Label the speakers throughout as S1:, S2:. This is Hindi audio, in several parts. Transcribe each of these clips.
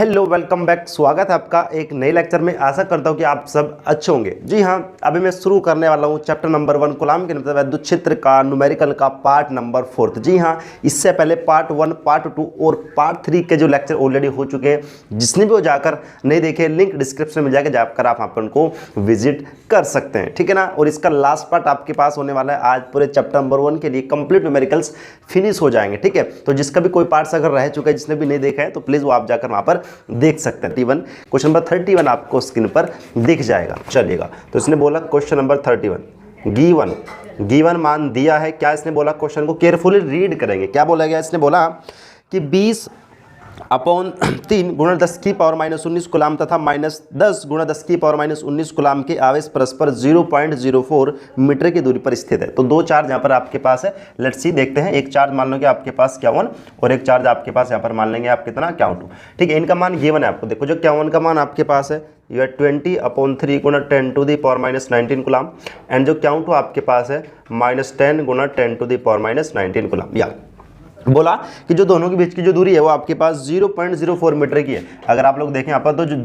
S1: Hello, welcome back. स्वागत है आपका एक नए लेक्चर में। आशा करता हूँ कि आप सब अच्छे होंगे। जी हाँ, अभी मैं शुरू करने वाला हूँ चैप्टर नंबर 1 कॉलम के मतलब विद्युत क्षेत्र का न्यूमेरिकल का पार्ट नंबर 4। जी हाँ, इससे पहले पार्ट 1, पार्ट 2 और पार्ट 3 के जो लेक्चर ऑलरेडी हो चुके हैं, जिसने भी वो जाकर नहीं देखे, लिंक डिस्क्रिप्शन में जाकर जाकर आप अपन को विजिट कर सकते हैं, ठीक है ना। और इसका लास्ट पार्ट आपके पास होने वाला है। आज पूरे चैप्टर नंबर 1 के लिए कंप्लीट न्यूमेरिकल्स फिनिश हो जाएंगे, ठीक है। तो जिसका भी कोई पार्ट्स अगर रह चुका है, जिसने भी नहीं देखा है, तो प्लीज़ वो आप जाकर वहाँ पर देख सकते हैं। क्वेश्चन नंबर 31 आपको स्क्रीन पर दिख जाएगा, चलिएगा। तो इसने बोला क्वेश्चन नंबर 31 गिवन मान दिया है। क्या इसने बोला, क्वेश्चन को केयरफुली रीड करेंगे। क्या बोला गया, इसने बोला कि 20/3 गुणा 10 की पावर -19 कूलाम तथा -10 गुणा 10 की पावर -19 कूलाम के आवेश परस्पर 0.04 मीटर की दूरी पर स्थित है। तो दो चार्ज यहाँ पर आपके पास है। लेट्स सी, देखते हैं। एक चार्ज मान लो कि आपके पास Q1 और एक चार्ज आपके पास यहाँ पर मान लेंगे आप कितना Q2, ठीक है। इनका मान गिवन है आपको। देखो, जो Q1 का मान आपके पास है यह 20/3 गुणा 10⁻⁻19 कूलाम, एंड जो Q2 आपके पास है -10 गुणा 10⁻⁻19 कूलाम। या बोला कि जो दोनों के बीच की जो दूरी है वो आपके पास 0.04 मीटर की है। अगर आप लोग देखें यहाँ पर, तो जो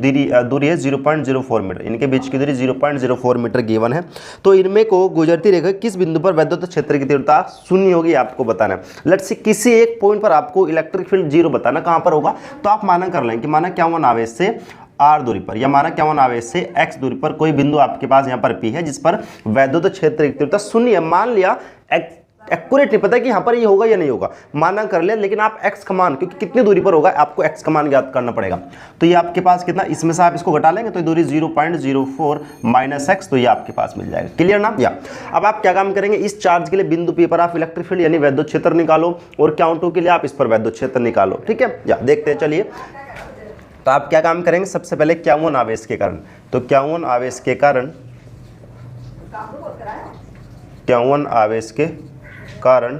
S1: दूरी है 0.04 मीटर, इनके बीच की दूरी 0.04 मीटर गिवन है। तो इनमें को गुजरती रेखा किस बिंदु पर विद्युत क्षेत्र की तीव्रता शून्य होगी, आपको बताना है। लेट्स सी, किसी एक पॉइंट पर आपको इलेक्ट्रिक फील्ड 0 बताना, कहाँ पर होगा। तो आप माना कर लें कि माना Q1 आवेश से R दूरी पर, या माना Q1 आवेश से X दूरी पर कोई बिंदु आपके पास यहाँ पर P है, जिस पर विद्युत क्षेत्र की तीव्रता शून्य है। मान लिया, एक्यूरेट नहीं पता कि यहाँ पर ये होगा या नहीं होगा, माना कर ले, लेकिन आप x का मान, क्योंकि कितनी दूरी पर होगा आपको x का मान ज्ञात करना पड़ेगा। तो ये आपके पास कितना, इसमें से आप इसको घटा लेंगे तो दूरी 0.04 -x, तो ये आपके पास मिल जाएगा। क्लियर ना। या अब आप क्या काम करेंगे, इस चार्ज के लिए बिंदु P पर आप इलेक्ट्रिक फील्ड यानी विद्युत क्षेत्र निकालो, और Q2 के लिए आप इस पर विद्युत क्षेत्र निकालो, ठीक है। या देखते हैं, चलिए। तो आप क्या काम करेंगे, सबसे पहले Q1 आवेश के कारण, तो Q1 आवेश के कारण, Q1 आवेश के कारण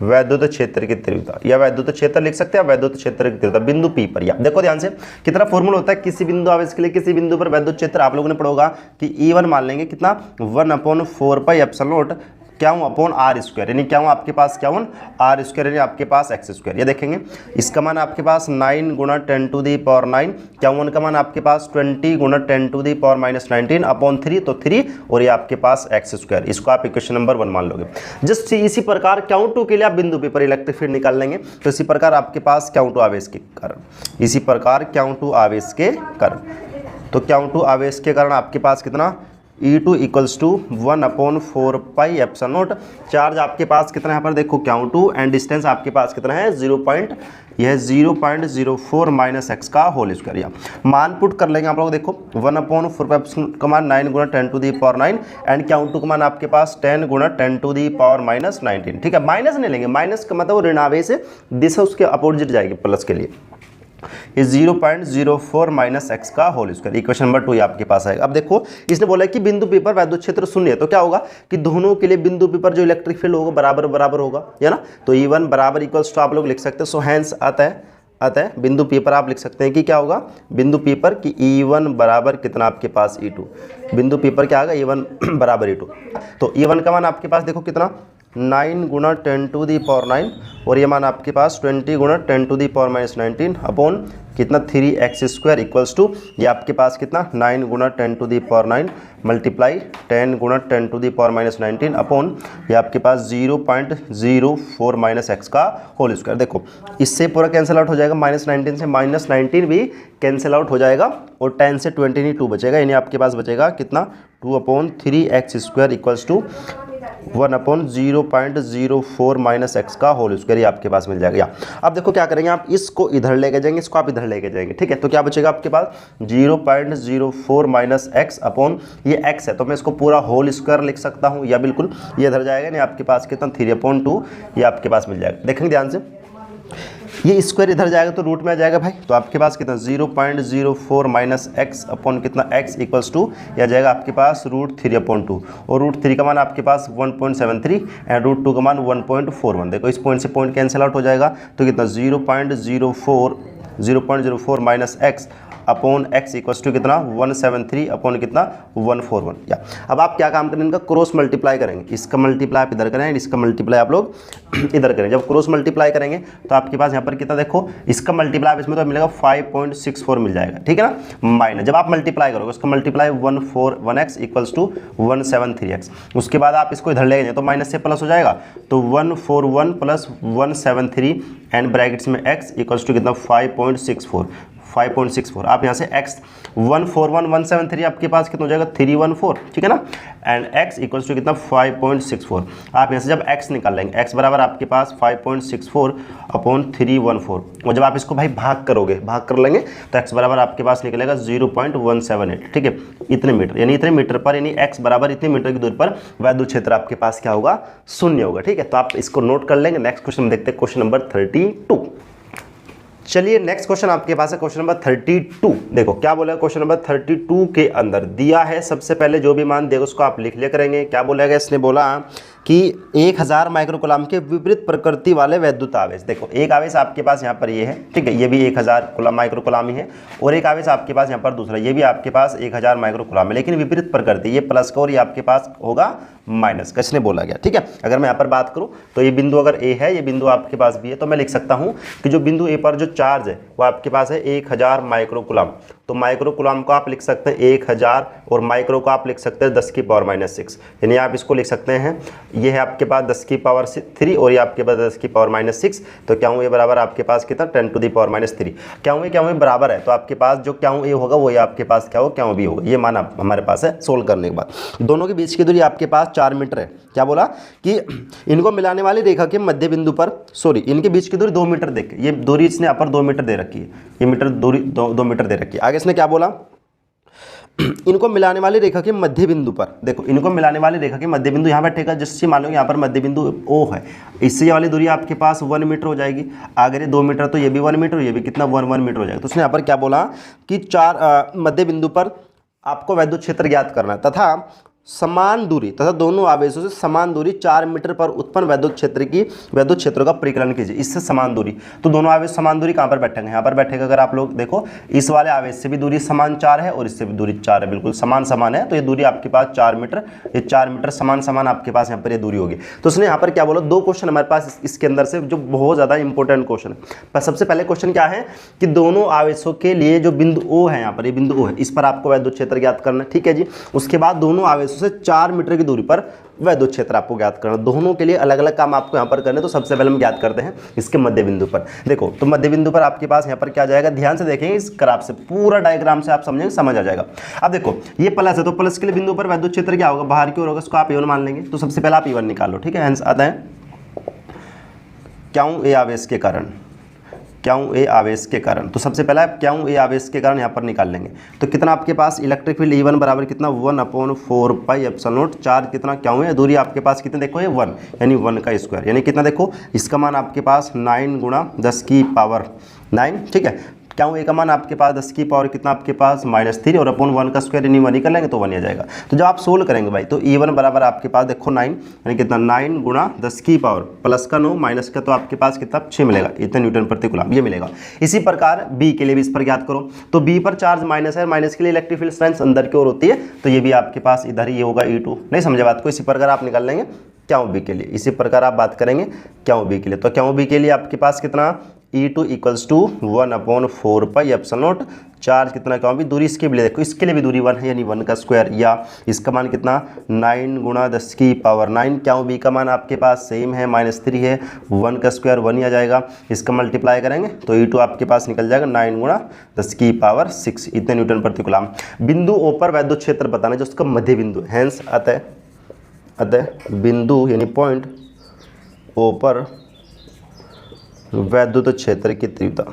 S1: वैद्युत क्षेत्र की तीव्रता, या वैद्युत क्षेत्र लिख सकते हैं, वैद्युत क्षेत्र की तीव्रता बिंदु P पर। या देखो ध्यान से, कितना फॉर्मूला होता है किसी बिंदु आवेश के लिए, किसी बिंदु पर वैद्युत क्षेत्र आप लोगों ने पढ़ा होगा कि E1 मान लेंगे कितना 1/4πε0 Q/r², यानी Q आपके पास Q1 r², यानी आपके पास x²। ये देखेंगे, इसका मान आपके पास 9 गुणा 10⁻⁹, Q1 का मान आपके पास 20 गुणा 10⁻⁻19/3, तो 3, और ये आपके पास x²। इसको आप इक्वेशन नंबर 1 मान लोगे। जस्ट इसी प्रकार Q2 के लिए आप बिंदु P पर इलेक्ट्रिक फील्ड निकाल लेंगे। तो इसी प्रकार आपके पास Q2 आवेश के कारण, इसी प्रकार Q2 आवेश के कारण, तो Q2 आवेश के कारण आपके पास कितना E2 = 1/4πε0। चार्ज आपके पास कितना है यहाँ पर, देखो Q2, एंड डिस्टेंस आपके पास कितना है 0.04 -x का होल स्क्वायर। या मान पुट कर लेंगे आप लोग। देखो 1/4π का मान 9 गुणा 10⁻⁹, एंड Q2 का मान आपके पास 10 गुणा 10⁻⁻19, ठीक है। माइनस नहीं लेंगे, माइनस का मतलब ऋण आवेश है, दिशा उसके अपोजिट जाएगी प्लस के लिए। ये 0.04 -x का होल स्क्वायर, इक्वेशन नंबर 2 आपके पास आएगा। अब देखो, इसने बोला कि बिंदु P पर वैद्युत क्षेत्र शून्य है, तो क्या होगा कि दोनों के लिए बिंदु P पर जो इलेक्ट्रिक फील्ड होगा बराबर बराबर होगा, है ना। तो E1 बराबर इक्वल्स टू आप लोग लिख सकते हैं, सो हैंस अतः बिंदु P पर आप लिख सकते हैं कि क्या होगा, बिंदु P पर कि E1 बराबर कितना आपके पास E2, बिंदु P पर क्या आएगा E1 बराबर E2। तो E1 का मान आपके पास देखो कितना 9 गुणा 10⁻⁹, और ये मान आपके पास 20 गुणा 10⁻⁻19 अपॉन कितना 3x² इक्वल्स टू, ये आपके पास कितना 9 गुणा 10⁻⁹ मल्टीप्लाई 10 गुणा 10⁻⁻19 अपॉन ये आपके पास 0.04 -x का होल स्क्वायर। देखो, इससे पूरा कैंसिल आउट हो जाएगा, -19 से -19 भी कैंसिल आउट हो जाएगा, और 10 से 20 2 बचेगा, यानी आपके पास बचेगा कितना 2/3x² इक्वल्स टू 1/0.04 -x का होल स्क्वायर, ये आपके पास मिल जाएगा। या अब देखो क्या करेंगे, आप इसको इधर लेके जाएंगे, इसको आप इधर लेके जाएंगे, ठीक है। तो क्या बचेगा आपके पास 0.04 -x अपॉन ये x है, तो मैं इसको पूरा होल स्क्वायर लिख सकता हूँ, या बिल्कुल ये इधर जाएगा, नहीं आपके पास कितना 3/2 ये आपके पास मिल जाएगा। देखेंगे ध्यान से, ये स्क्वायर इधर जाएगा तो रूट में आ जाएगा भाई, तो आपके पास कितना 0.04 -x अपॉन कितना x इक्वल्स टू यह जाएगा आपके पास √3/2, और √3 का मान आपके पास 1.73 एंड √2 का मान 1.41। देखो, इस पॉइंट से पॉइंट कैंसिल आउट हो जाएगा, तो कितना 0.04 0.04 minus X upon X equals to कितना 173 अपॉन कितना 141। या अब आप क्या काम करेंगे, इनका क्रॉस मल्टीप्लाई करेंगे, इसका मल्टीप्लाई आप इधर करें, इसका मल्टीप्लाई आप लोग इधर करें। जब क्रॉस मल्टीप्लाई करेंगे तो आपके पास यहाँ पर कितना देखो, इसका मल्टीप्लाई इसमें तो मिलेगा 5.64 मिल जाएगा, ठीक है ना। माइनस जब आप मल्टीप्लाई करोगे उसका multiply 141x equals to 173x, उसके बाद आप इसको इधर ले गए तो माइनस से प्लस हो जाएगा, तो 141 प्लस 173 एंड ब्रैकेट्स में x इक्वल्स टू कितना 5.64 आप यहाँ से x 141,173 आपके पास कितना हो जाएगा 314, ठीक है ना, एंड x इक्वल्स टू कितना 5.64। आप यहाँ से जब x निकाल लेंगे, x बराबर आपके पास 5.64 अपॉन 314, और जब आप इसको भाई भाग करोगे, भाग कर लेंगे तो x बराबर आपके पास निकलेगा 0.178, ठीक है, इतने मीटर, यानी इतने मीटर पर, यानी x बराबर इतने मीटर की दूरी पर वैद्युत क्षेत्र आपके पास क्या होगा, शून्य होगा, ठीक है। तो आप इसको नोट कर लेंगे। नेक्स्ट क्वेश्चन देखते हैं, क्वेश्चन नंबर 32। चलिए नेक्स्ट क्वेश्चन आपके पास है क्वेश्चन नंबर 32। देखो क्या बोला क्वेश्चन नंबर 32 के अंदर दिया है, सबसे पहले जो भी मान देगा उसको आप लिख लिया करेंगे। क्या बोलेगा, इसने बोला कि 1000 माइक्रोकूलम के विपरीत प्रकृति वाले वैद्युत आवेश। देखो एक आवेश आपके पास यहाँ पर ये है, ठीक है, ये भी 1000 माइक्रोकूलम ही है, और एक आवेश आपके पास यहाँ पर दूसरा, ये भी आपके पास 1000 माइक्रोकूलम है, लेकिन विपरीत प्रकृति, ये प्लस का और ये आपके पास होगा माइनस का, इसने बोला गया, ठीक है। अगर मैं यहाँ पर बात करूँ तो ये बिंदु अगर ए है, ये बिंदु आपके पास भी है, तो मैं लिख सकता हूँ कि जो बिंदु ए पर जो चार्ज है वो आपके पास है 1000 माइक्रोकूलम, तो माइक्रोकूलम को आप लिख सकते हैं 1000 और माइक्रो को आप लिख सकते हैं 10 की पावर -6, यानी आप इसको लिख सकते हैं, ये है आपके पास 10 की पावर 3 और ये आपके पास 10 की पावर -6, तो क्या हूँ ये बराबर आपके पास कितना 10 टू दी पावर -3, क्या हूँ बराबर है, तो आपके पास जो क्या हूँ ये होगा वो ये आपके पास क्या होगा, क्या हूँ भी होगा, ये माना हमारे पास है। सोल्व करने के बाद दोनों के बीच की दूरी आपके पास 4 मीटर है। क्या बोला कि इनको मिलाने वाली रेखा के मध्य बिंदु पर, सॉरी इनके बीच की दूरी 2 मीटर देख, ये दूरी इसने यहाँ पर 2 मीटर दे रखी है, ये मीटर दूरी 2 मीटर दे रखी है। आगे इसने क्या बोला, इनको मिलाने वाली रेखा के मध्य बिंदु पर, देखो इनको मिलाने वाली रेखा के मध्य बिंदु यहाँ बैठेगा, जिससे मान लो यहाँ पर मध्य बिंदु O है, इससे ये वाली दूरी आपके पास 1 मीटर हो जाएगी, अगर ये 2 मीटर तो ये भी 1 मीटर, ये भी कितना 1 मीटर हो जाएगा। तो उसने यहाँ पर क्या बोला कि मध्य बिंदु पर आपको वैद्युत क्षेत्र ज्ञात करना है तथा समान दूरी तथा दोनों आवेशों से समान दूरी 4 मीटर पर उत्पन्न वैद्युत क्षेत्र का परिकलन कीजिए, इससे समान दूरी, तो दोनों आवेश समान दूरी कहाँ पर बैठेंगे, यहाँ पर बैठेगा। अगर आप लोग देखो इस वाले आवेश से भी दूरी समान 4 है और इससे भी दूरी 4 है, बिल्कुल समान है, तो ये दूरी आपके पास 4 मीटर, ये 4 मीटर समान आपके पास यहाँ पर ये दूरी होगी। तो उसने यहाँ पर क्या बोला, 2 क्वेश्चन हमारे पास इसके अंदर से जो बहुत ज़्यादा इंपॉर्टेंट क्वेश्चन है। पर सबसे पहले क्वेश्चन क्या है कि दोनों आवेशों के लिए जो बिंदु O है, यहाँ पर ये बिंदु O है, इस पर आपको वैद्युत क्षेत्र ज्ञात करना है, ठीक है जी। उसके बाद दोनों आवेशों से 4 मीटर की दूरी पर वैद्युत क्षेत्र आपको ज्ञात करना, दोनों के लिए अलग अलग काम आपको यहाँ पर करने। तो सबसे पहले हम ज्ञात करते हैं इसके मध्य बिंदु पर। देखो तो मध्य बिंदु पर आपके पास यहाँ पर क्या जाएगा, ध्यान से देखेंगे इस ग्राफ से, पूरा डायग्राम से आप समझेंगे, समझ आ जाएगा। अब देखो ये प्लस है, तो प्लस के लिए बिंदु पर वैद्युत क्षेत्र क्या होगा, बाहर की ओर होगा, उसको आप E1 मान लेंगे। तो सबसे पहले आप E1 निकालो, ठीक है। आंसर आता है क्या हूँ ए आवेश के कारण, क्या हूँ ए आवेश के कारण, तो सबसे पहला क्या हूँ ए आवेश के कारण यहाँ पर निकाल लेंगे। तो कितना आपके पास इलेक्ट्रिक फील्ड E1 बराबर कितना 1/4 पाई एप्सिलॉन नॉट चार्ज, कितना क्या हुआ है दूरी आपके पास कितने देखो ये 1, यानी 1 का स्क्वायर, यानी कितना देखो इसका मान आपके पास 9 × 10 की पावर 9, ठीक है। क्या हूँ ए का मान आपके पास 10 की पावर कितना आपके पास -3 और अपॉन 1 का स्क्वायर, यानी 1 ही कर लेंगे तो 1 आ जाएगा। तो जब आप सोल्व करेंगे भाई तो E1 बराबर आपके पास देखो 9, यानी कितना 9 × 10 की पावर प्लस का 9 माइनस का, तो आपके पास कितना 6 मिलेगा, इतने न्यूटन प्रति कूलम ये मिलेगा। इसी प्रकार बी के लिए भी इस पर ज्ञात करो, तो बी पर चार्ज माइनस है, माइनस के लिए इलेक्ट्रिक फील्ड स्ट्रेंथ अंदर की ओर होती है, तो ये भी आपके पास इधर ही होगा E2। नहीं समझे बात को, इसी प्रकार आप निकाल लेंगे क्या हूँ बी के लिए, इसी प्रकार आप बात करेंगे क्या हूँ बी के लिए। तो क्या हूँ बी के लिए आपके पास कितना E2 equals to 1/4 pi epsilon nought charge कितना क्या भी दूरी, इसके लिए देखो इसके लिए भी दूरी 1 है, यानी 1 का स्क्वायर, या इसका मान कितना 9 × 10 की पावर 9, क्या हूँ बी का मान आपके पास सेम है -3 है, 1 का स्क्वायर 1 ही आ जाएगा। इसका मल्टीप्लाई करेंगे तो E2 आपके पास निकल जाएगा 9 × 10 की पावर 6, इतने न्यूटन प्रति कूलम। बिंदु O पर वैद्युत क्षेत्र बताना जो उसका मध्य बिंदु है, हैंस अतः बिंदु यानी पॉइंट O पर वैद्युत क्षेत्र की तीव्रता,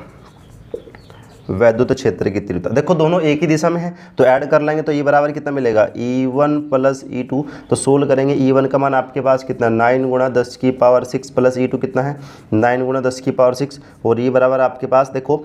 S1: वैद्युत क्षेत्र की तीव्रता। देखो दोनों एक ही दिशा में है तो ऐड कर लेंगे तो ये बराबर कितना मिलेगा E1 प्लस E2। तो सोल्व करेंगे E1 का मान आपके पास कितना 9 गुणा 10 की पावर 6 प्लस E2 कितना है 9 गुणा 10 की पावर 6 और ये बराबर आपके पास देखो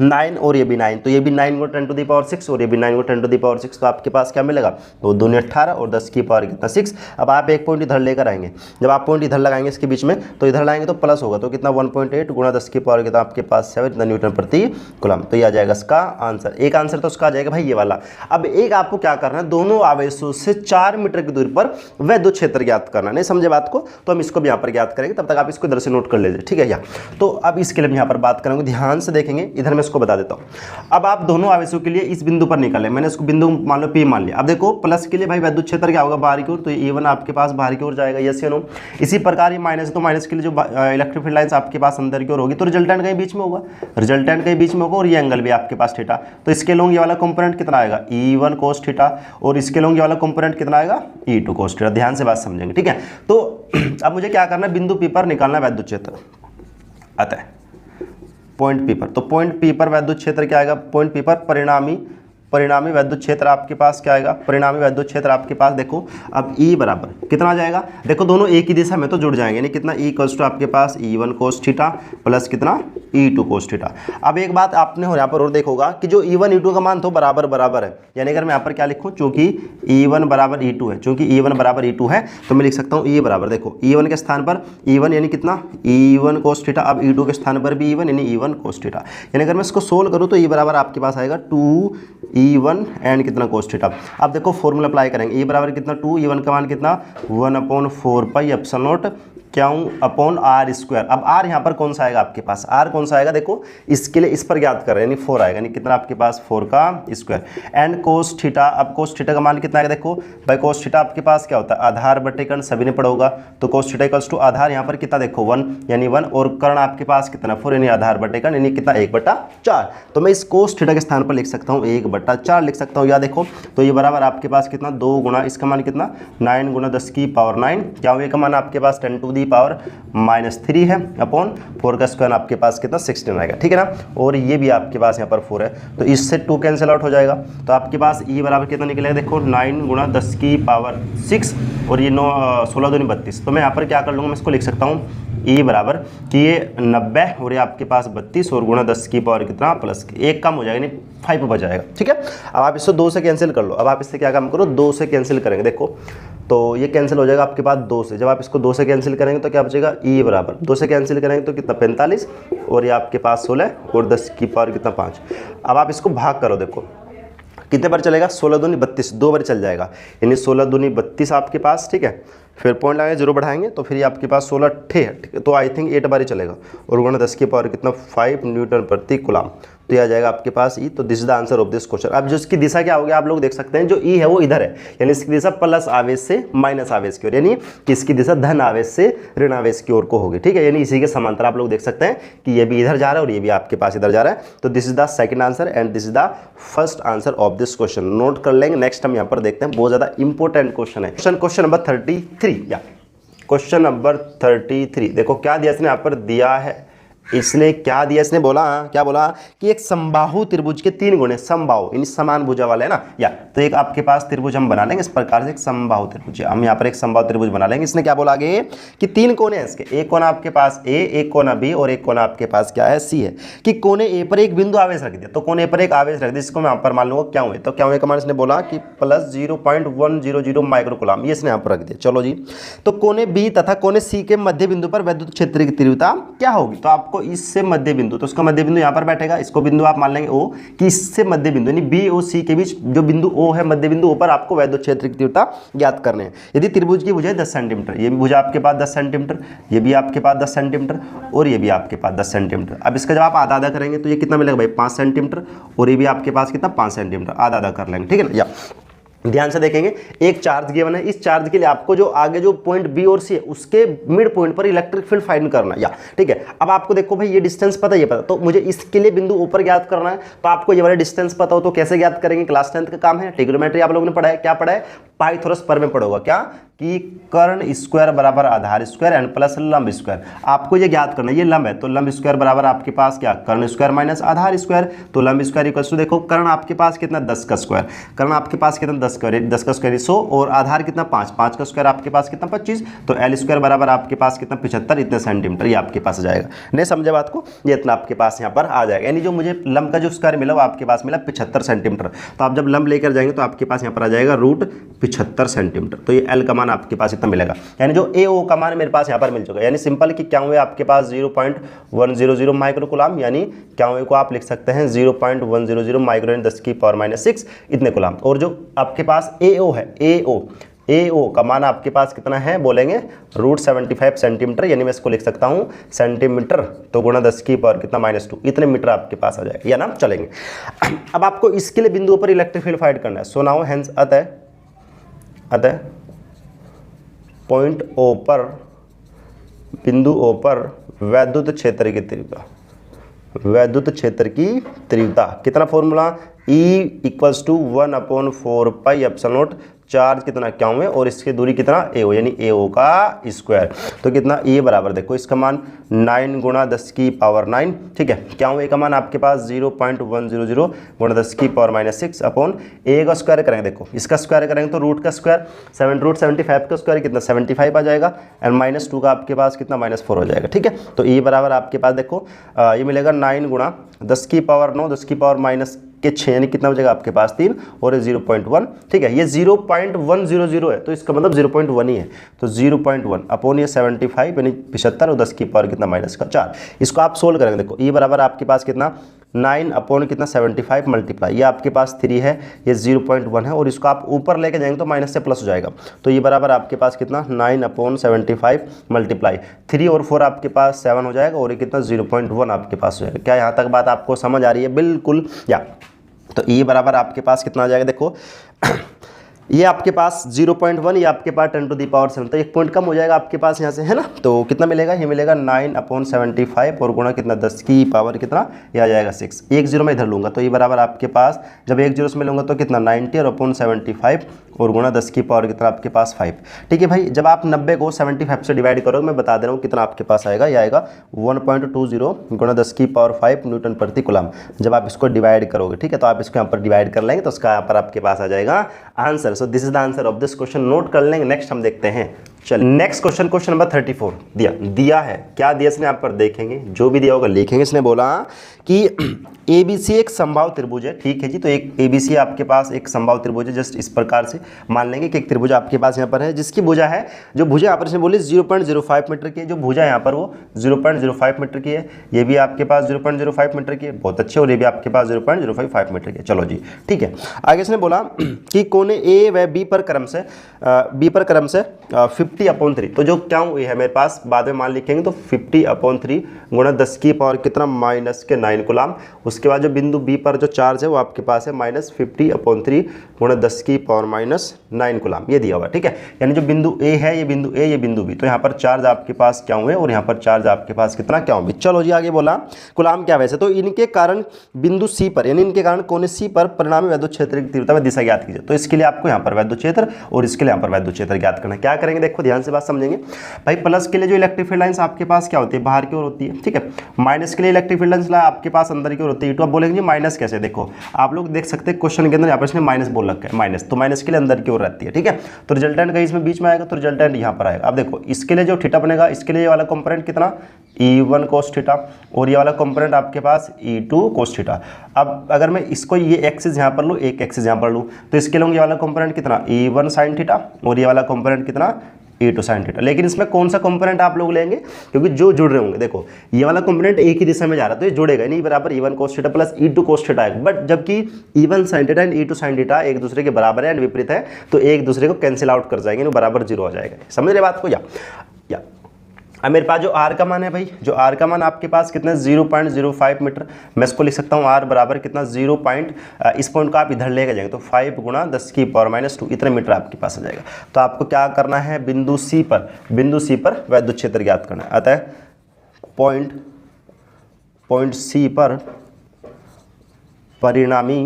S1: 9 और ये भी 9 तो ये भी 9 गुणा 10 टू दी पावर 6 और ये भी 9 गुणा 10 टू दी पावर 6 तो आपके पास क्या मिलेगा तो 2 18 और 10 की पावर कितना 6। अब आप एक पॉइंट इधर लेकर आएंगे, जब आप पॉइंट इधर लगाएंगे इसके बीच में तो इधर लाएंगे तो प्लस होगा तो कितना 1.8 गुणा 10 की पावर कितना आपके पास 7 न्यूटन प्रति कूलम। तो ये आ जाएगा इसका आंसर। एक आंसर तो उसका आ जाएगा भाई ये वाला। अब एक आपको क्या करना है दोनों आवेशों से 4 मीटर की दूरी पर वैद्युत क्षेत्र ज्ञात करना है। नहीं समझे बात को तो हम इसको भी यहाँ पर ज्ञात करेंगे, तब तक आप इसको इधर से नोट कर लीजिए, ठीक है। तो अब इसके लिए हम यहाँ पर बात करेंगे, ध्यान से देखेंगे, इधर मैं इसको बता देता हूँ। अब आप दोनों आवेशों के लिए इस बिंदु पर निकाले, मैंने इसको बिंदु मान लो P मान लिया। अब देखो प्लस के लिए भाई वैद्युत क्षेत्र क्या होगा बाहर की ओर, तो E1 आपके पास बाहर की ओर जाएगा, यस या नो। इसी प्रकार ये माइनस तो माइनस के लिए जो इलेक्ट्रिक फील्ड लाइंस आपके पास अंदर की ओर होगी तो रिजल्टेंट कहीं बीच में होगा, रिजल्टेंट कहीं बीच में होगा और ये एंगल भी आपके पास थीटा। तो इसके लोग ये वाला कंपोनेंट कितना आएगा E1 cos थीटा और इसके लोग ये वाला कंपोनेंट कितना आएगा E2 cos थीटा। ध्यान से बात समझेंगे, ठीक है। तो अब मुझे क्या करना है बिंदु P पर निकालना है वैद्युत क्षेत्र, अतः पॉइंट P पर। तो पॉइंट P पर वैद्युत क्षेत्र क्या आएगा, पॉइंट P पर परिणामी वैद्युत क्षेत्र आपके पास क्या आएगा, परिणामी वैद्युत क्षेत्र आपके पास देखो अब E बराबर कितना आ जाएगा, देखो दोनों एक ही दिशा में तो जुड़ जाएंगे, यानी कितना E इक्वल्स टू आपके पास E1 cos थीटा प्लस कितना E2 cos थीटा। अब एक बात आपने यहाँ पर और देखोगा कि जो E1 E2 का मान तो बराबर है, यानी अगर मैं यहाँ पर क्या लिखूँ चूंकि E1 बराबर E2 है, चूंकि E1 बराबर E2 है तो मैं लिख सकता हूँ E बराबर देखो E1 के स्थान पर E1 यानी कितना E1 cos थीटा, अब E2 के स्थान पर भी E1 यानी E1 cos थीटा, यानी अगर मैं इसको सोल्व करूँ तो E बराबर आपके पास आएगा 2E1 एंड कितना cos थीटा। अब देखो फॉर्मूला अप्लाई करेंगे, E बराबर कितना 2E1 का मान कितना 1/4 पाई एप्सिलॉन नॉट क्यों अपॉन आर स्क्वायर। अब आर यहाँ पर कौन सा आएगा आपके पास, आर कौन सा आएगा देखो इसके लिए इस पर ज्ञात कर रहे हैं यानी 4 आएगा, यानी कितना आपके पास 4 का स्क्वायर एंड कोस थीटा। अब कोस थीटा का मान कितना आएगा देखो भाई, कोस थीटा आपके पास क्या होता है आधार बटे कर्ण, सभी ने पढ़ा होगा। तो कोस थीटा इक्वल्स टू आधार यहाँ पर कितना देखो 1 यानी 1 और कर्ण आपके पास कितना 4 यानी आधार बटे कर्ण यानी कितना 1/4। तो मैं इस कोस थीटा के स्थान पर लिख सकता हूँ 1/4 लिख सकता हूँ। या देखो तो ये बराबर आपके पास कितना 2 गुणा इसका मान कितना 9 गुणा 10 की पावर 9 क्या हुआ का मान आपके पास 10 टू दी पावर -3 है अपॉन 4 का स्क्वायर आपके पास कितना 16 आएगा, ठीक है ना। और ये भी आपके पास यहाँ पर 4 है तो इससे 2 कैंसिल आउट हो जाएगा। तो आपके पास E बराबर कितना निकलेगा देखो 9 गुणा 10 की पावर 6 और ये 16 दूनी 32। तो मैं यहाँ पर क्या कर लूँगा, मैं इसको लिख सकता हूँ E बराबर कि ये 90 और ये आपके पास 32 और गुणा 10 की पावर कितना प्लस 1 कम हो जाएगा यानी 5 बच जाएगा, ठीक है। अब आप इससे 2 से कैंसिल कर लो। अब आप इससे क्या काम करो 2 से कैंसिल करेंगे, देखो तो ये कैंसिल हो जाएगा आपके पास 2 से। जब आप इसको 2 से कैंसिल करेंगे तो क्या बचेगा E बराबर 2 से कैंसिल करेंगे तो कितना 45 और ये आपके पास 16 और 10 की पावर कितना 5। अब आप इसको भाग करो, देखो कितने बार चलेगा 16 दूनी 32 2 बार चल जाएगा यानी 16 दूनी 32 आपके पास, ठीक है। फिर पॉइंट लगाएंगे 0 बढ़ाएंगे तो फिर ये आपके पास 16 है, ठीक है। तो आई थिंक 8 बार ही चलेगा और गुणा 10 की पावर कितना 5 न्यूटन प्रति कूलम। तो ये आ जाएगा आपके पास E। तो this is the answer of this question. अब जो इसकी दिशा क्या होगी आप लोग देख सकते हैं, जो E है वो इधर है यानी इसकी दिशा प्लस आवेश से माइनस आवेश की ओर, यानी कि इसकी दिशा धन आवेश से ऋण आवेश की ओर को होगी, ठीक है। यानी इसी के समांतर आप लोग देख सकते हैं कि ये भी इधर जा रहा है और ये भी आपके पास इधर जा रहा है। तो this is the second answer and this is the first answer of this question. Note कर लेंगे। नेक्स्ट हम यहाँ पर देखते हैं, बहुत ज्यादा इंपॉर्टेंट क्वेश्चन है। क्वेश्चन नंबर 33 या क्वेश्चन नंबर 33 देखो क्या दिया इसने यहाँ पर दिया है, इसने क्या दिया, इसने बोला क्या बोला कि एक समबाहु त्रिभुज के 3 गुणे, समबाहु यानी समान भुजा वाले है ना, या तो एक आपके पास त्रिभुज हम बना लेंगे इस प्रकार से एक समबाहु त्रिभुज। हम यहाँ पर एक समबाहु त्रिभुज बना लेंगे। इसने क्या बोला आगे कि 3 कोने हैं इसके, एक कोना आपके पास A, एक कोना B और एक कोना आपके पास क्या है C है। कि कोने A पर एक बिंदु आवेश रख दिया, तो कोने पर एक आवेश रख दिया, इसको मैं यहाँ पर मान लूंगा क्या हुए। तो क्या हुए का मान इसने बोला कि प्लस 0.100 माइक्रो कूलम, ये इसने यहाँ पर रख दिया। चलो जी, तो कोने B तथा कोने C के मध्य बिंदु पर वैद्युत क्षेत्र की तीव्रता क्या होगी। तो आपको इससे मध्य बिंदु, तो उसका मध्य बिंदु यहाँ पर बैठेगा, इसको बिंदु आप मान लेंगे O कि इससे मध्य बिंदु यानी B और C के बीच जो बिंदु O है मध्य बिंदु O पर आपको वैद्युत क्षेत्र की तीव्रता ज्ञात करने हैं। यदि त्रिभुज की भुजा 10 सेंटीमीटर, ये भी भुजा आपके पास 10 सेंटीमीटर, ये भी आपके पास 10 सेंटीमीटर और ये भी आपके पास 10 सेंटीमीटर। अब इसका जब आप आधा आधा करेंगे तो ये कितना मिलेगा भाई 5 सेंटीमीटर और ये भी आपके पास कितना 5 सेंटीमीटर, आधा आधा कर लेंगे, ठीक है ना। या ध्यान से देखेंगे, एक चार्ज गिवन है, इस चार्ज के लिए आपको जो आगे जो पॉइंट B और C है उसके मिड पॉइंट पर इलेक्ट्रिक फील्ड फाइंड करना है, या ठीक है। अब आपको देखो भाई ये डिस्टेंस पता है, ये पता, तो मुझे इसके लिए बिंदु ऊपर ज्ञात करना है। तो आपको ये वाला डिस्टेंस पता हो तो कैसे ज्ञात करेंगे, क्लास 10th का काम है, ट्रिग्नोमेट्री आप लोगों ने पढ़ा है, क्या पढ़ा है पाइथागोरस पर में पढ़ोगा क्या कि कर्ण स्क्वायर बराबर आधार स्क्वायर एन प्लस लंब स्क्वायर। आपको ये ज्ञात करना है, ये लंब है तो लंब स्क्वायर बराबर आपके पास क्या कर्ण स्क्वायर माइनस आधार स्क्वायर। तो लंब स्क्वायर इक्वल टू देखो कर्ण आपके पास कितना 10 का स्क्वायर, कर्ण आपके पास कितना 10 का स्क्वायर 100 और आधार कितना 5 का स्क्वायर आपके पास कितना 25। तो एल स्क्वायर बराबर आपके पास कितना 75 इतने सेंटीमीटर, ये आपके पास आ जाएगा। नहीं समझे बात को, ये इतना आपके पास यहाँ पर आ जाएगा। यानी जो मुझे लंब का जो स्क्वायर मिला वो आपके पास मिला 75 सेंटीमीटर। तो आप जब लंब लेकर जाएंगे तो आपके पास यहाँ पर आ जाएगा √75 सेंटीमीटर। तो ये एल का मान आपके पास इतना मिलेगा। यानी जो ए ओ का मान मेरे पास यहाँ पर मिल चुका है। यानी सिंपल कि क्या हुए आपके पास 0.100 माइक्रो कूलम, यानी क्या हुए को आप लिख सकते हैं 0.100 माइक्रो 10⁻⁶ इतने कूलम। और जो आपके पास ए ओ है, ए ओ का मान आपके पास कितना है बोलेंगे √75 सेंटीमीटर। यानी मैं इसको लिख सकता हूँ सेंटीमीटर तो गुणा 10 की पावर कितना -2 इतने मीटर आपके पास आ जाएगा, या ना चलेंगे। अब आपको इसके लिए बिंदुओं पर इलेक्ट्रिक फील्ड फाइंड करना है। सो नाउ हेंस अतः पॉइंट ओ पर, बिंदु ओ पर वैद्युत क्षेत्र की तीव्रता कितना फॉर्मूला E = 1/4πε0 चार्ज कितना क्या हुए और इसकी दूरी कितना ए ओ, यानी ए ओ का स्क्वायर। तो कितना ए बराबर देखो इसका मान 9 × 10⁻⁹ ठीक है। क्या हुए का मान आपके पास 0.100 × 10⁻⁶ अपॉन ए का स्क्वायर करेंगे। देखो इसका स्क्वायर करेंगे तो रूट का स्क्वायर √75 का स्क्वायर कितना 75 आ जाएगा एंड -2 का आपके पास कितना -4 हो जाएगा। ठीक है, तो ए बराबर आपके पास देखो ये मिलेगा 9 × 10⁻9 10⁻⁻6 यानी कितना हो जाएगा आपके पास 3 और 0.1। ठीक है, ये 0.100 है तो इसका मतलब 0.1 ही है। तो 0.1 अपॉन ये 75 यानी 75 और 10 की पावर कितना -4। इसको आप सोल्व करेंगे। देखो ये बराबर आपके पास कितना 9 अपॉन कितना 75 मल्टीप्लाई, ये आपके पास 3 है, ये 0.1 है और इसको आप ऊपर लेके जाएंगे तो माइनस से प्लस हो जाएगा। तो ये बराबर आपके पास कितना 9 अपॉन 75 मल्टीप्लाई 3 और 4 आपके पास 7 हो जाएगा और ये कितना 0.1 आपके पास हो जाएगा। क्या यहाँ तक बात आपको समझ आ रही है? बिल्कुल। या तो ये बराबर आपके पास कितना आ जाएगा देखो ये आपके पास 0.1, ये आपके पास 10⁻⁷ तो 1 पॉइंट कम हो जाएगा आपके पास यहाँ से, है ना। तो कितना मिलेगा? ये मिलेगा 9 अपॉन 75 और गुणा कितना 10 की पावर कितना ये आ जाएगा 6। 1 0 में इधर लूँगा तो ये बराबर आपके पास जब 1 0 में लूँगा तो कितना 90 और अपॉन 75 और गुणा 10 की पावर कितना आपके पास 5। ठीक है भाई, जब आप 90 को 75 से डिवाइड करोगे मैं बता दे रहा हूँ कितना आपके पास आएगा, ये आएगा 1.20 गुणा 10 की पावर 5 न्यूटन प्रति कूलम। जब आप इसको डिवाइड करोगे, ठीक है, तो आप इसको यहाँ पर डिवाइड कर लेंगे तो उसका यहाँ पर आपके पास आ जाएगा answer. So this is the answer of this question. Note कर लेंगे। नेक्स्ट हम देखते हैं। चलिए नेक्स्ट क्वेश्चन नंबर 34 दिया है। क्या दिया इसने? यहाँ पर देखेंगे, जो भी दिया होगा लिखेंगे। इसने बोला कि ABC एक समबाहु त्रिभुज है। ठीक है जी, तो एक ABC आपके पास एक समबाहु त्रिभुज है। जस्ट इस प्रकार से मान लेंगे कि एक त्रिभुज आपके पास यहाँ पर है जिसकी भुजा है, जो भुजा यहाँ पर इसने बोली 0.05 मीटर की है। जो भुजा यहाँ पर वो 0.05 मीटर की है, ये भी आपके पास 0.05 मीटर की है, बहुत अच्छे, और ये भी आपके पास 0.055 मीटर की है। चलो जी ठीक है, आगे इसने बोला कि कोने A व B पर क्रम से 50/3। तो जो क्या हुई है मेरे पास बाद में मान लिखेंगे तो 50/3 गुणा 10 की पावर कितना -9 कूलम। उसके बाद जो बिंदु B पर जो चार्ज है वो आपके पास है -50/3 गुणा 10 की पावर -9 कूलम, ये दिया हुआ। ठीक है, यानी जो बिंदु A है, ये बिंदु A, ये बिंदु B, तो यहाँ पर चार्ज आपके पास क्या हुए और यहाँ पर चार्ज आपके पास कितना क्या हुए। चलो जी आगे बोला कूलम क्या वैसे, तो इनके कारण बिंदु C पर यानी इनके कारण कोने C पर परिणामी वैद्युत क्षेत्र की तीव्रता व दिशा ज्ञात कीजिए। तो इसके लिए आपको यहाँ पर वैद्युत क्षेत्र और इसके लिए यहाँ पर वैद्युत क्षेत्र ज्ञात करना। क्या करेंगे देखो ध्यान से बात समझेंगे भाई। प्लस के लिए जो इलेक्ट्रिक फील्ड लाइंस आपके पास क्या होती है, बाहर की ओर होती है। ठीक है, माइनस के लिए इलेक्ट्रिक फील्ड लाइंस आपके पास अंदर की ओर होती है। तो आप बोलेंगे माइनस कैसे? देखो आप लोग देख सकते हैं क्वेश्चन के अंदर यहाँ पर इसने माइनस बोल रखा है, माइनस, तो माइनस के लिए अंदर की ओर रहती है। ठीक है, तो रिजल्टेंट कहीं इसमें बीच में आएगा तो रिजल्टेंट यहाँ पर आएगा। अब देखो इसके लिए जो थीटा बनेगा, इसके लिए ये वाला कंपोनेंट कितना E1 cos थीटा और ये वाला कंपोनेंट आपके पास E2 cos थीटा। अब अगर मैं इसको ये एक्सिस यहाँ पर लूँ, एक एक्सिस यहाँ पर लूँ, तो इसके लिए ये वाला कंपोनेंट कितना E1 sin थीटा और ये वाला कंपोनेंट कितना E2 sin थीटा। लेकिन इसमें कौन सा कंपोनेंट आप लोग लेंगे, क्योंकि जो जुड़ रहे होंगे, देखो ये वाला कंपोनेंट एक ही दिशा में जा रहा है तो ये जुड़ेगा नहीं, बराबर E1 cos theta plus E2 cos theta आएगा। बट जबकि E1 sin theta and E2 sin theta एक दूसरे के बराबर है एंड विपरीत है, तो एक दूसरे को कैंसिल आउट कर जाएंगे, बराबर 0 हो जाएगा। समझ रहे बात को? या अब मेरे पास जो R का मान है भाई, जो R का मान आपके पास कितना 0.05 मीटर, मैं इसको लिख सकता हूँ R बराबर कितना 0. इस पॉइंट को आप इधर लेके जाएंगे तो 5 गुणा 10 की पावर -2 इतने मीटर आपके पास आ जाएगा। तो आपको क्या करना है, बिंदु C पर वैद्युत क्षेत्र ज्ञात करना है। अतः पॉइंट C पर परिणामी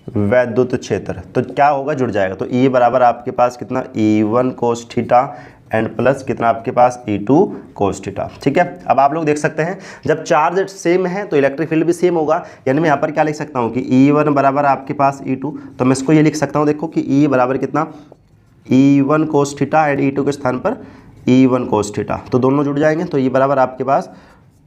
S1: वैद्युत क्षेत्र, तो क्या होगा, जुड़ जाएगा। तो E बराबर आपके पास कितना, E1 cos theta and plus कितना आपके पास E2 कोस थीटा। ठीक है, अब आप लोग देख सकते हैं जब चार्ज सेम है तो इलेक्ट्रिक फील्ड भी सेम होगा, यानी मैं यहाँ पर क्या लिख सकता हूँ कि E1 बराबर आपके पास E2, तो मैं इसको ये लिख सकता हूँ, देखो कि E बराबर कितना, E1 cos theta and E2 के स्थान पर E1 कोस थीटा, तो दोनों जुड़ जाएंगे। तो E बराबर आपके पास